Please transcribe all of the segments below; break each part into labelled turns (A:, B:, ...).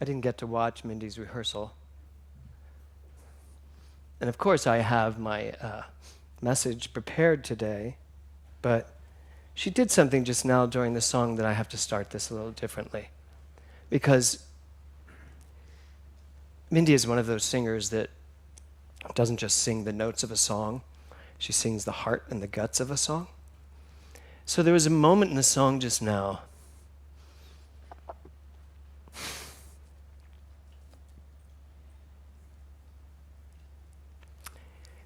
A: I didn't get to watch Mindy's rehearsal. And of course, I have my message prepared today, but she did something just now during the song that I have to start this a little differently. Because Mindy is one of those singers that doesn't just sing the notes of a song, she sings the heart and the guts of a song. So there was a moment in the song just now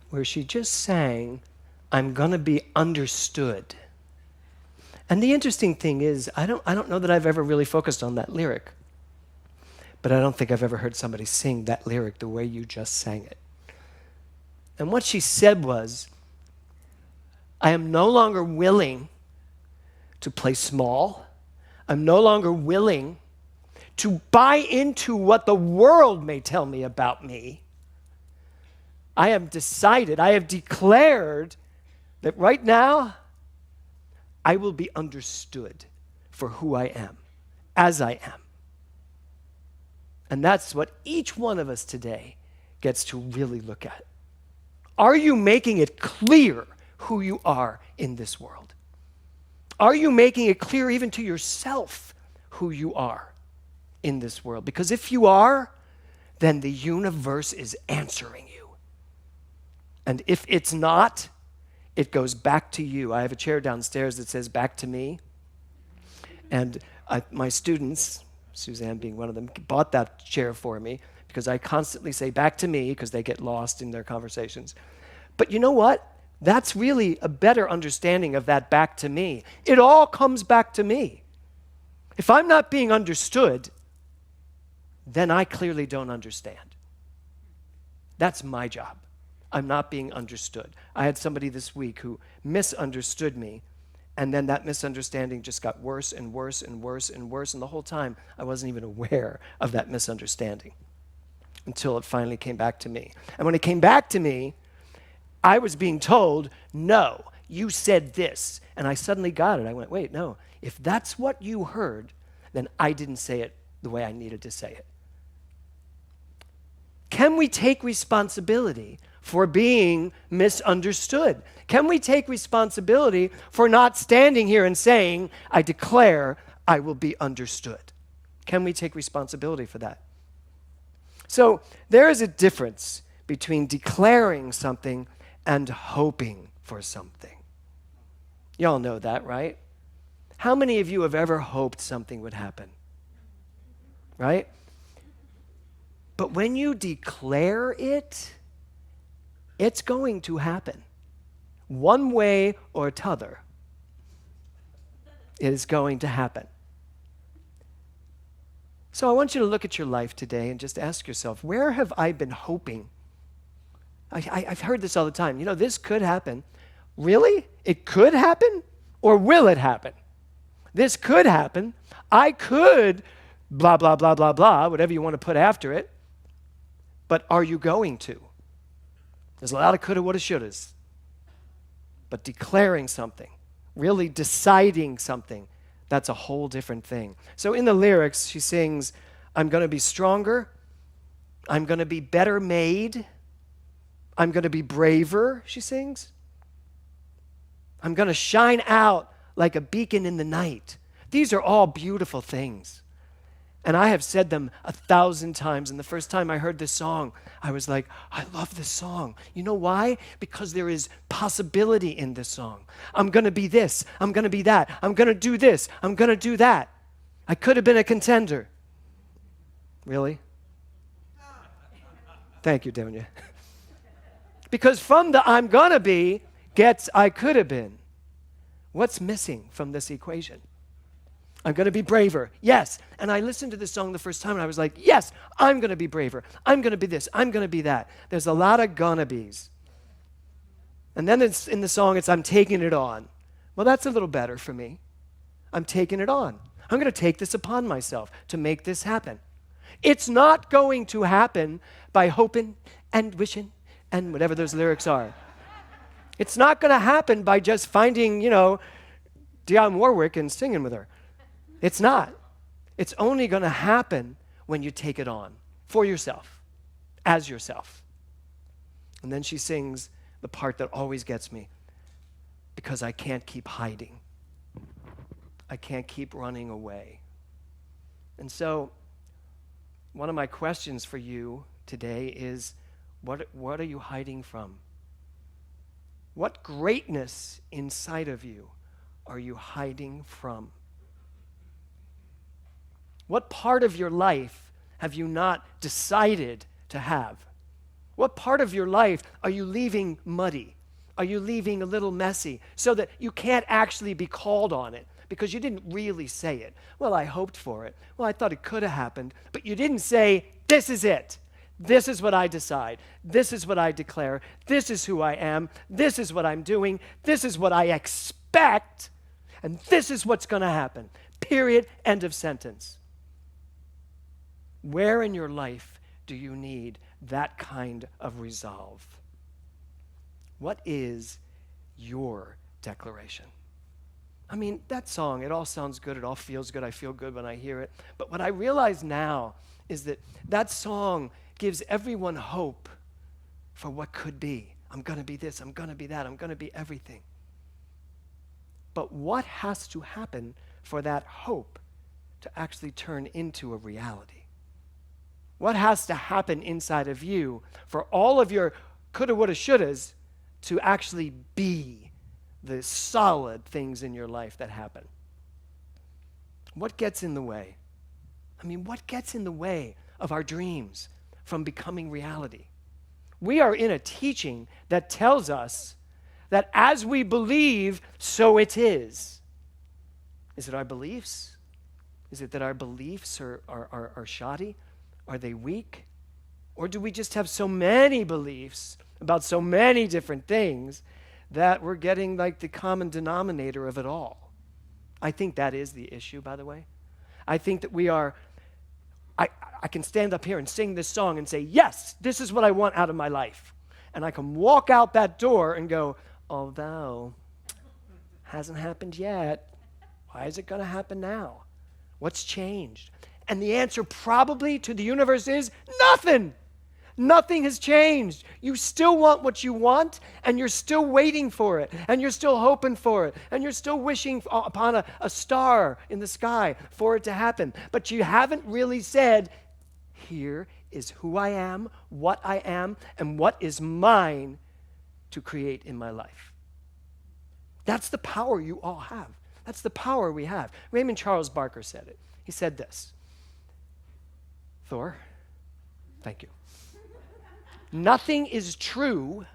A: where she just sang, "I'm gonna be understood." And the interesting thing is, I don't know that I've ever really focused on that lyric, but I don't think I've ever heard somebody sing that lyric the way you just sang it. And what she said was, I am no longer willing to play small. I'm no longer willing to buy into what the world may tell me about me. I have decided, I have declared that right now, I will be understood for who I am, as I am. And that's what each one of us today gets to really look at. Are you making it clear who you are in this world? Are you making it clear even to yourself who you are in this world? Because if you are, then the universe is answering you. And if it's not, it goes back to you. I have a chair downstairs that says "back to me." And my students, Suzanne being one of them, bought that chair for me because I constantly say "back to me" because they get lost in their conversations. But you know what? That's really a better understanding of that "back to me." It all comes back to me. If I'm not being understood, then I clearly don't understand. That's my job. I'm not being understood. I had somebody this week who misunderstood me, and then that misunderstanding just got worse and worse and worse and worse, and the whole time I wasn't even aware of that misunderstanding until it finally came back to me. And when it came back to me, I was being told, "No, you said this." And I suddenly got it. I went, wait, no. If that's what you heard, then I didn't say it the way I needed to say it. Can we take responsibility for being misunderstood? Can we take responsibility for not standing here and saying, "I declare I will be understood"? Can we take responsibility for that? So there is a difference between declaring something and hoping for something. Y'all know that, right? How many of you have ever hoped something would happen? Right? But when you declare it, it's going to happen. One way or t'other, it is going to happen. So I want you to look at your life today and just ask yourself, where have I been hoping? I've heard this all the time. You know, this could happen. Really? It could happen? Or will it happen? This could happen. I could blah, blah, blah, blah, blah, whatever you want to put after it. But are you going to? There's a lot of coulda, woulda, shouldas. But declaring something, really deciding something, that's a whole different thing. So in the lyrics, she sings, "I'm going to be stronger. I'm going to be better made. I'm going to be braver," she sings. "I'm going to shine out like a beacon in the night." These are all beautiful things. And I have said them 1,000 times. And the first time I heard this song, I was like, I love this song. You know why? Because there is possibility in this song. I'm going to be this. I'm going to be that. I'm going to do this. I'm going to do that. I could have been a contender. Really? Thank you, Donia. Because from the "I'm going to be" gets "I could have been." What's missing from this equation? I'm going to be braver. Yes. And I listened to this song the first time and I was like, yes, I'm going to be braver. I'm going to be this. I'm going to be that. There's a lot of gonna be's. And then it's in the song, it's "I'm taking it on." Well, that's a little better for me. I'm taking it on. I'm going to take this upon myself to make this happen. It's not going to happen by hoping and wishing and whatever those lyrics are. It's not going to happen by just finding, Dionne Warwick and singing with her. It's not. It's only going to happen when you take it on for yourself, as yourself. And then she sings the part that always gets me, because I can't keep hiding. I can't keep running away. And so one of my questions for you today is, what are you hiding from? What greatness inside of you are you hiding from? What part of your life have you not decided to have? What part of your life are you leaving muddy? Are you leaving a little messy so that you can't actually be called on it because you didn't really say it? Well, I hoped for it. Well, I thought it could have happened, but you didn't say, this is it. This is what I decide. This is what I declare. This is who I am. This is what I'm doing. This is what I expect. And this is what's going to happen. Period. End of sentence. Where in your life do you need that kind of resolve? What is your declaration? I mean, that song, it all sounds good. It all feels good. I feel good when I hear it. But what I realize now is that that song gives everyone hope for what could be. I'm going to be this. I'm going to be that. I'm going to be everything. But what has to happen for that hope to actually turn into a reality? What has to happen inside of you for all of your coulda, woulda, shouldas to actually be the solid things in your life that happen? What gets in the way? I mean, what gets in the way of our dreams from becoming reality? We are in a teaching that tells us that as we believe, so it is. Is it our beliefs? Is it that our beliefs are shoddy? Are they weak? Or do we just have so many beliefs about so many different things that we're getting like the common denominator of it all? I think that is the issue, by the way. I think that we are, I can stand up here and sing this song and say, yes, this is what I want out of my life. And I can walk out that door and go, although hasn't happened yet. Why is it going to happen now? What's changed? And the answer probably to the universe is nothing. Nothing has changed. You still want what you want, and you're still waiting for it, and you're still hoping for it, and you're still wishing upon a star in the sky for it to happen. But you haven't really said, here is who I am, and what is mine to create in my life. That's the power you all have. That's the power we have. Raymond Charles Barker said it. He said this. Thor, thank you. Nothing is true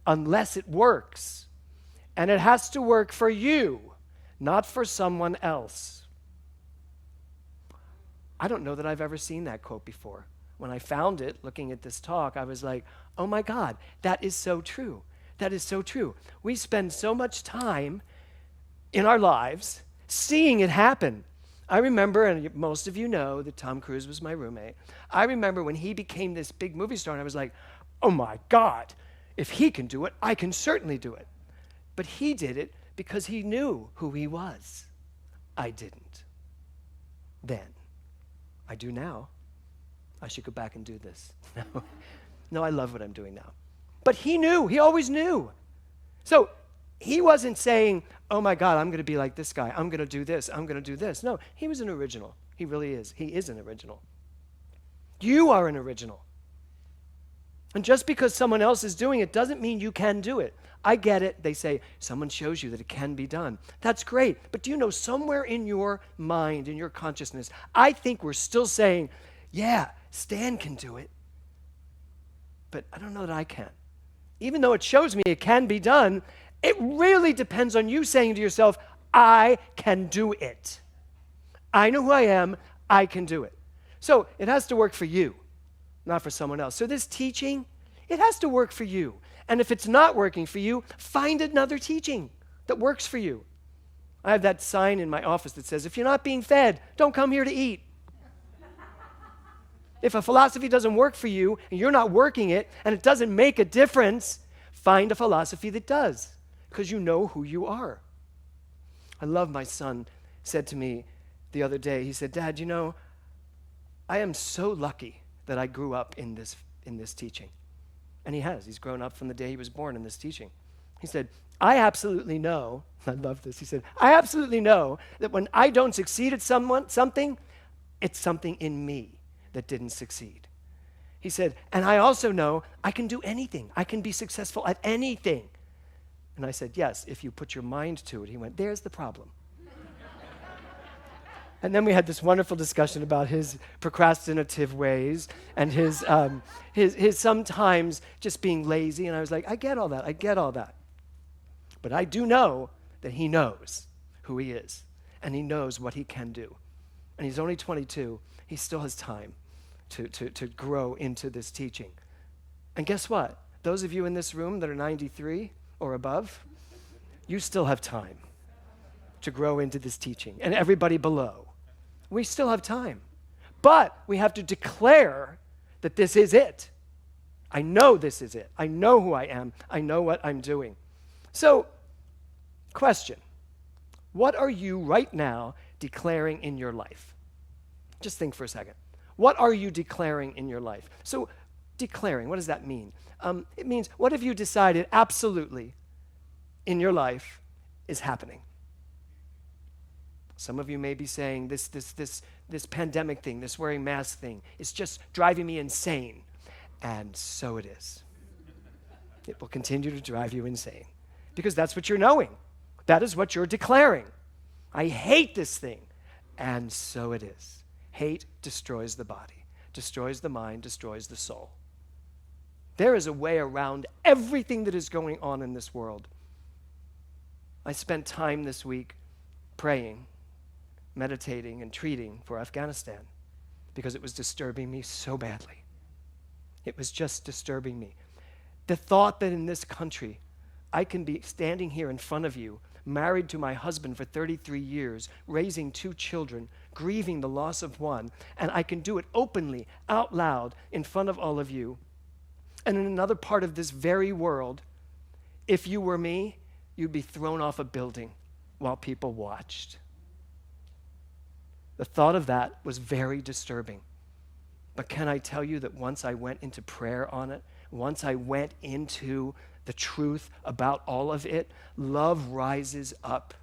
A: unless it works. And it has to work for you, not for someone else. I don't know that I've ever seen that quote before. When I found it, looking at this talk, I was like, oh my God, that is so true. That is so true. We spend so much time in our lives seeing it happen. I remember, and most of you know that Tom Cruise was my roommate. I remember when he became this big movie star, and I was like, oh my God, if he can do it, I can certainly do it. But he did it because he knew who he was. I didn't. Then. I do now. I should go back and do this. No, I love what I'm doing now. But he knew. He always knew. So he wasn't saying, oh my God, I'm going to be like this guy. I'm going to do this. I'm going to do this. No, he was an original. He really is. He is an original. You are an original. And just because someone else is doing it doesn't mean you can do it. I get it. They say, someone shows you that it can be done. That's great. But do you know, somewhere in your mind, in your consciousness, I think we're still saying, yeah, Stan can do it. But I don't know that I can. Even though it shows me it can be done, it really depends on you saying to yourself, I can do it. I know who I am. I can do it. So it has to work for you, not for someone else. So this teaching, it has to work for you. And if it's not working for you, find another teaching that works for you. I have that sign in my office that says, if you're not being fed, don't come here to eat. If a philosophy doesn't work for you, and you're not working it, and it doesn't make a difference, find a philosophy that does, because you know who you are. I love my son said to me the other day, he said, Dad, you know, I am so lucky that I grew up in this teaching. And he has. He's grown up from the day he was born in this teaching. He said, I absolutely know, I love this, he said, I absolutely know that when I don't succeed at something, it's something in me that didn't succeed. He said, and I also know I can do anything. I can be successful at anything. And I said, yes, if you put your mind to it. He went, there's the problem. And then we had this wonderful discussion about his procrastinative ways and his sometimes just being lazy. And I was like, I get all that. But I do know that he knows who he is, and he knows what he can do. And he's only 22. He still has time to grow into this teaching. And guess what? Those of you in this room that are 93 or above, you still have time to grow into this teaching. And everybody below, we still have time. But we have to declare that this is it. I know this is it. I know who I am. I know what I'm doing. So, question. What are you right now declaring in your life? Just think for a second. What are you declaring in your life? So, declaring, what does that mean? It means, what have you decided absolutely in your life is happening? Some of you may be saying this pandemic thing, this wearing mask thing, is just driving me insane. And so it is. It will continue to drive you insane because that's what you're knowing. That is what you're declaring. I hate this thing. And so it is. Hate destroys the body, destroys the mind, destroys the soul. There is a way around everything that is going on in this world. I spent time this week praying, meditating, and treating for Afghanistan because it was disturbing me so badly. It was just disturbing me. The thought that in this country, I can be standing here in front of you, married to my husband for 33 years, raising 2 children, grieving the loss of one, and I can do it openly, out loud, in front of all of you. And in another part of this very world, if you were me, you'd be thrown off a building while people watched. The thought of that was very disturbing. But can I tell you that once I went into prayer on it, once I went into the truth about all of it, love rises up.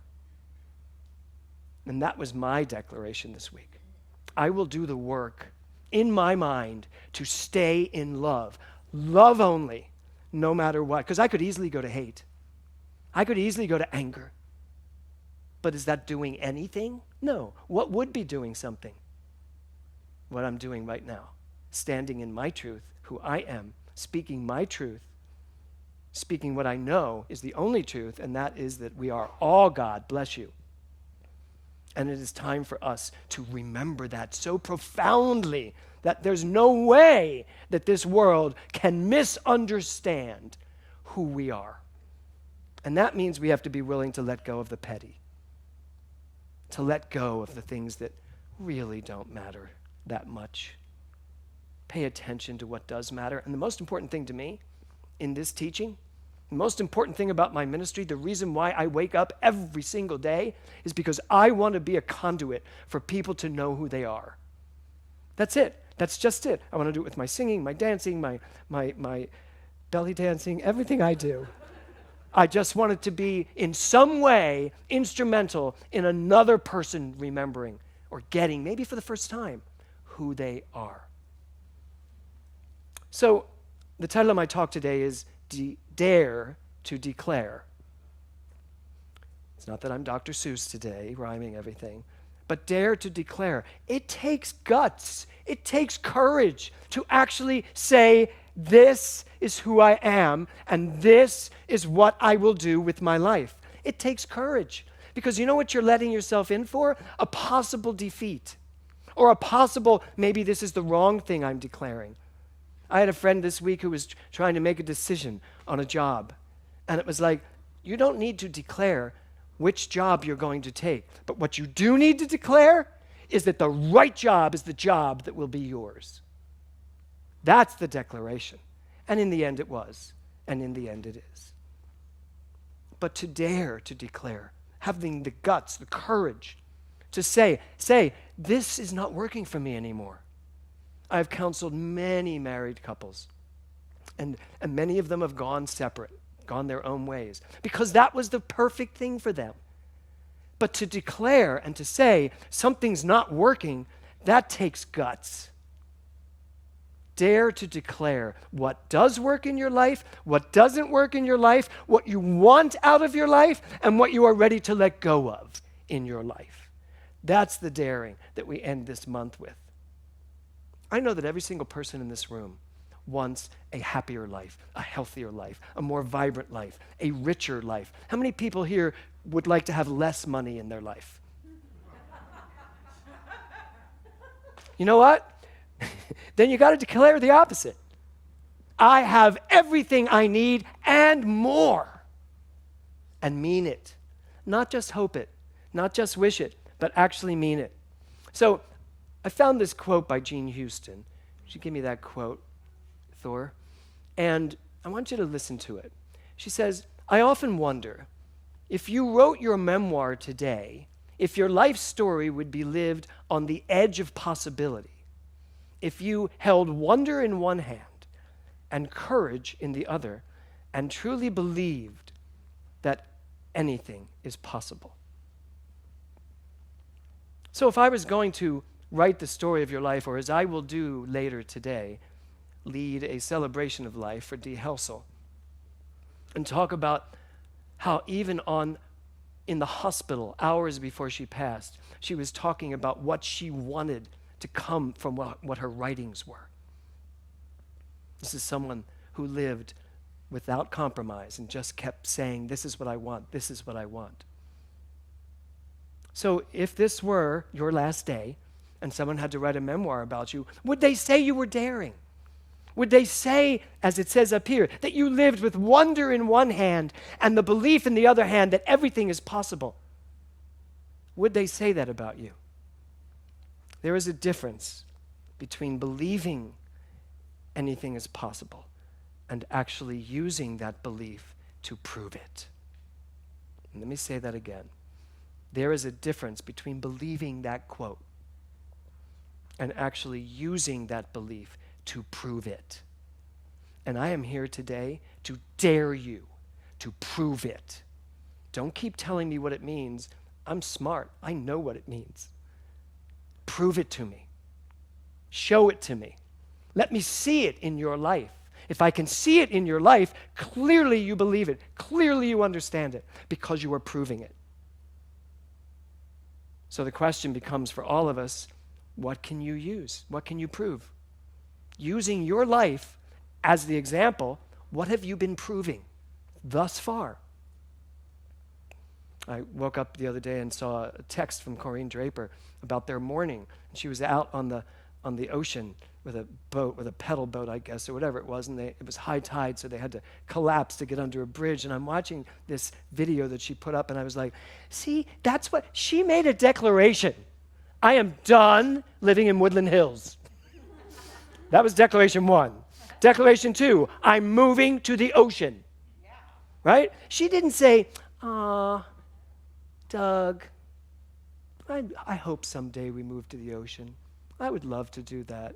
A: And that was my declaration this week. I will do the work in my mind to stay in love. Love only, no matter what. Because I could easily go to hate. I could easily go to anger. But is that doing anything? No. What would be doing something? What I'm doing right now. Standing in my truth, who I am, speaking my truth, speaking what I know is the only truth, and that is that we are all God. Bless you. And it is time for us to remember that so profoundly that there's no way that this world can misunderstand who we are. And that means we have to be willing to let go of the petty, to let go of the things that really don't matter that much. Pay attention to what does matter. And the most important thing to me in this teaching, the most important thing about my ministry, the reason why I wake up every single day is because I want to be a conduit for people to know who they are. That's it. That's just it. I want to do it with my singing, my dancing, my belly dancing, everything I do. I just want it to be in some way instrumental in another person remembering or getting, maybe for the first time, who they are. So the title of my talk today is Dare to Declare. It's not that I'm Dr. Seuss today, rhyming everything, but dare to declare. It takes guts. It takes courage to actually say, this is who I am, and this is what I will do with my life. It takes courage, because you know what you're letting yourself in for? A possible defeat, or a possible, maybe this is the wrong thing I'm declaring. I had a friend this week who was trying to make a decision on a job, and it was like, you don't need to declare which job you're going to take, but what you do need to declare is that the right job is the job that will be yours. That's the declaration. And in the end it was. And in the end it is. But to dare to declare, having the guts, the courage to say, this is not working for me anymore. I've counseled many married couples, and many of them have gone separate, gone their own ways, because that was the perfect thing for them. But to declare and to say something's not working, that takes guts. Dare to declare what does work in your life, what doesn't work in your life, what you want out of your life, and what you are ready to let go of in your life. That's the daring that we end this month with. I know that every single person in this room wants a happier life, a healthier life, a more vibrant life, a richer life. How many people here would like to have less money in their life? You know what? Then you got to declare the opposite. I have everything I need and more. And mean it. Not just hope it, not just wish it, but actually mean it. So I found this quote by Jean Houston. She gave me that quote, Thor. And I want you to listen to it. She says, I often wonder, if you wrote your memoir today, if your life story would be lived on the edge of possibility, if you held wonder in one hand and courage in the other, and truly believed that anything is possible. So if I was going to write the story of your life, or as I will do later today, lead a celebration of life for Dee Helsel, and talk about how even in the hospital, hours before she passed, she was talking about what she wanted to come from what her writings were. This is someone who lived without compromise and just kept saying, this is what I want, this is what I want. So if this were your last day and someone had to write a memoir about you, would they say you were daring? Would they say, as it says up here, that you lived with wonder in one hand and the belief in the other hand that everything is possible? Would they say that about you? There is a difference between believing anything is possible and actually using that belief to prove it. And let me say that again. There is a difference between believing that quote and actually using that belief to prove it. And I am here today to dare you to prove it. Don't keep telling me what it means. I'm smart. I know what it means. Prove it to me. Show it to me. Let me see it in your life. If I can see it in your life, clearly you believe it. Clearly you understand it because you are proving it. So the question becomes for all of us, what can you use? What can you prove? Using your life as the example, what have you been proving thus far? I woke up the other day and saw a text from Corinne Draper about their morning. She was out on the ocean with a boat, with a pedal boat, I guess, or whatever it was, and it was high tide, so they had to collapse to get under a bridge. And I'm watching this video that she put up, and I was like, see, that's what, she made a declaration. I am done living in Woodland Hills. That was declaration 1. Declaration 2, I'm moving to the ocean. Yeah. Right? She didn't say, Doug, I hope someday we move to the ocean. I would love to do that.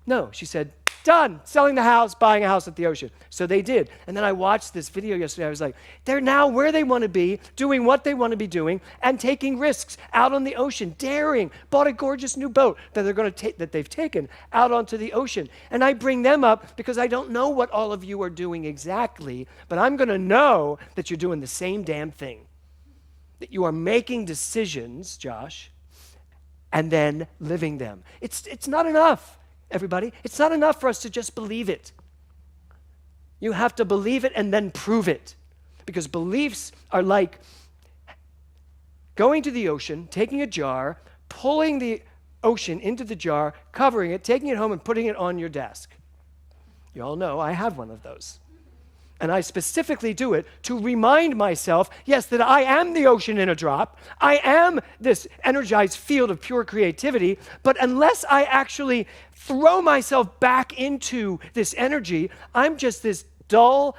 A: No, she said, done, selling the house, buying a house at the ocean. So they did. And then I watched this video yesterday. I was like, they're now where they want to be, doing what they want to be doing, and taking risks out on the ocean, daring, bought a gorgeous new boat that that they've taken out onto the ocean. And I bring them up because I don't know what all of you are doing exactly, but I'm going to know that you're doing the same damn thing. That you are making decisions, Josh, and then living them. It's not enough, everybody. It's not enough for us to just believe it. You have to believe it and then prove it. Because beliefs are like going to the ocean, taking a jar, pulling the ocean into the jar, covering it, taking it home and putting it on your desk. You all know I have one of those. And I specifically do it to remind myself, yes, that I am the ocean in a drop. I am this energized field of pure creativity. But unless I actually throw myself back into this energy, I'm just this dull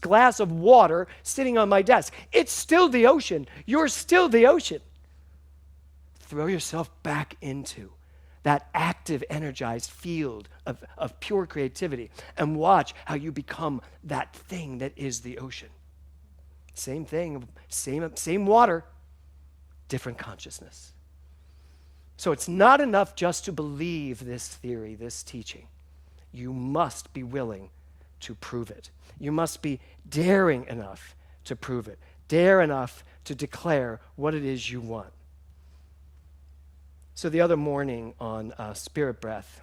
A: glass of water sitting on my desk. It's still the ocean. You're still the ocean. Throw yourself back into that active, energized field of pure creativity, and watch how you become that thing that is the ocean. Same thing, same water, different consciousness. So it's not enough just to believe this theory, this teaching. You must be willing to prove it. You must be daring enough to prove it. Dare enough to declare what it is you want. So the other morning on Spirit Breath,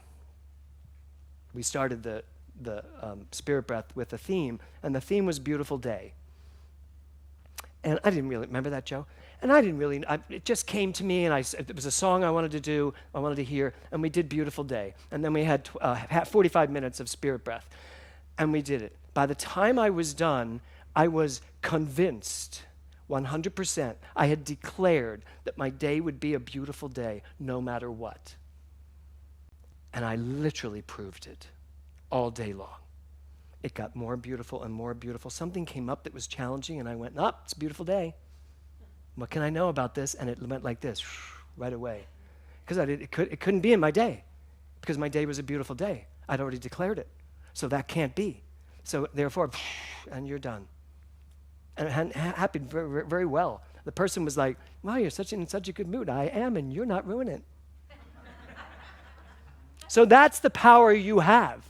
A: we started the Spirit Breath with a theme, and the theme was Beautiful Day. And I didn't really remember that, Joe. And I didn't really, it just came to me, and it was a song I wanted to do, I wanted to hear, and we did Beautiful Day. And then we had 45 minutes of Spirit Breath, and we did it. By the time I was done, I was convinced, 100%, I had declared that my day would be a beautiful day, no matter what. And I literally proved it all day long. It got more beautiful and more beautiful. Something came up that was challenging, and I went, it's a beautiful day. What can I know about this? And it went like this, right away. Because it couldn't be in my day, because my day was a beautiful day. I'd already declared it. So that can't be. So therefore, and you're done. And it happened very, very well. The person was like, wow, you're in such a good mood. I am, and you're not ruining it. So that's the power you have.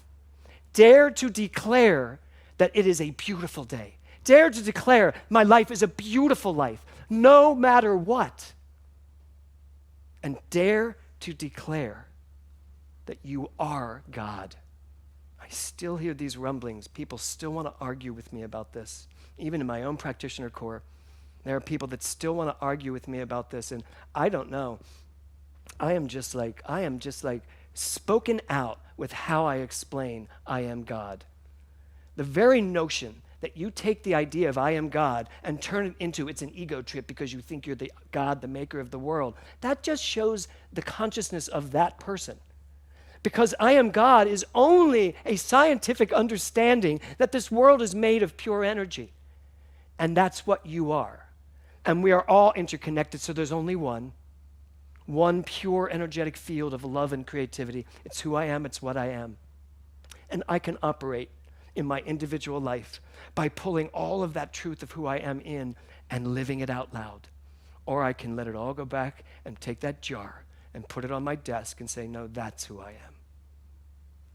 A: Dare to declare that it is a beautiful day. Dare to declare my life is a beautiful life, no matter what. And dare to declare that you are God. I still hear these rumblings. People still want to argue with me about this. Even in my own practitioner corps, there are people that still want to argue with me about this, and I don't know. I am just like spoken out with how I explain I am God. The very notion that you take the idea of I am God and turn it into it's an ego trip because you think you're the God, the maker of the world, that just shows the consciousness of that person. Because I am God is only a scientific understanding that this world is made of pure energy. And that's what you are. And we are all interconnected, so there's only one pure energetic field of love and creativity. It's who I am, it's what I am. And I can operate in my individual life by pulling all of that truth of who I am in and living it out loud. Or I can let it all go back and take that jar and put it on my desk and say, no, that's who I am.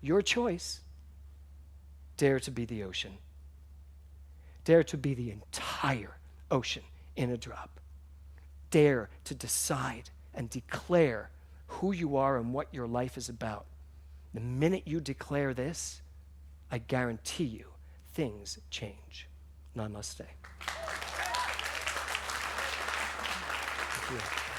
A: Your choice. Dare to be the ocean. Dare to be the entire ocean in a drop. Dare to decide and declare who you are and what your life is about. The minute you declare this, I guarantee you, things change. Namaste. Thank you.